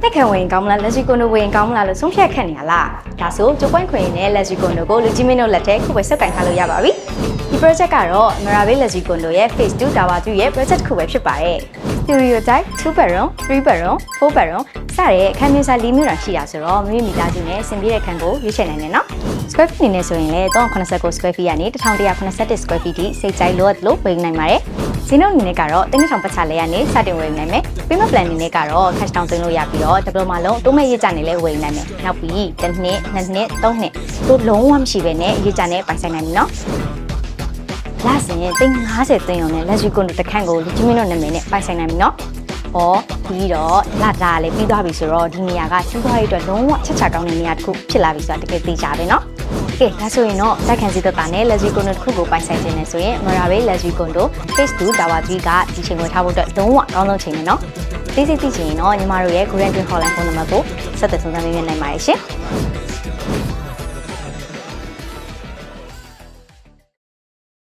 တက်ခံဝင်ကောင်းမလားလက်ရှိကွန်ဒိုဝင်ကောင်းမလားလို့ဆုံးဖြတ်ခက်နေရလားဒါဆိုကျိုးပွင့်ခွင်နဲ့လက်ရှိကွန်ဒိုကိုလူကြီးမင်းတို့လက်ထဲခုပဲစက်ကင်ထားလို့ရပါပြီဒီ project ကတော့ Marabel လက်ရှိကွန်ဒိုရဲ့ phase 2 tower 2ရဲ့ project တစ်ခုပဲဖြစ်ပါတယ် studio type 2 bedroom 3 bedroom 4 bedroom စတဲ့အခန်းမျိုးစား၄မျိုးတာရှိတာဆိုတော့မိမိသားစုနဲ့ဆင်ပြေတဲ့ခန်းကိုရွေးချယ်နိုင်တယ်နော် square feet အနေနဲ့ဆိုရင်လည်း389 square feet ကနေ1181 square feet ထိစိတ်ကြိုက်လို့ဝယ်နိုင်ပါတယ်ဈေးနှုန်းအနေနဲ့ကတော့တင်းထောင်ပတ်ချလဲကနေစတင်ဝယ်နိုင်မယ်။ payment plan အနေနဲ့ကတော့ cash down သွင်းလို့ရပြီးတော့ diploma လုံးတိုးမဲ့ရေးကြနေလဲဝယ်နိုင်မယ်။နောက်ပြီးတစ်နှစ်နှစ်နှစ်သုံးနှစ်တို့လုံးဝမရှိဘဲနဲ့ရေးကြနဲ့ပိုင်ဆိုင်နိုင်ပြီနော်။လာစဉ်သိန်း50သိန်းရုံနဲ့လက်ရှိကွန်တို့တစ်ခန့်ကိုလူကြီးမင်းတို့နာမည်နဲ့ပိုင်ဆိုင်နိုင်ပြီနော်။ဟောပြီးတော့လာတာလည်းပြီးသွားပြီဆိုတော့ဒီနေရာကစီးပွားရေးအတွက်လုံးဝချက်ချကောင်းတဲ့နေရာတစ်ခုဖြစ်လာပြီဆိုတာတကယ်သိကြပဲနော်။ကဲဒါဆိုရင်တော့တိုက်ခန်းစီသက်တာနဲ့လက်ရှိကွန်ဒိုတစ်ခုကိုပိုင်ဆိုင်ခြင်းနဲ့ဆိုရင် Marabel လက်ရှိကွန်ဒို phase 2 tower 3ကဒီချိန်ကိုထားဖို့အတွက်လုံးဝအကောင်းဆုံးချိန်ပဲเนาะသိစိတ်သိချင်ရင်တော့ညီမတို့ရဲ့ Grand Hotline ဖုန်းနံပါတ်ကိုဆက်သွယ်ဆောင်ရွက်ပေးနိုင်ပါတယ်ရှင်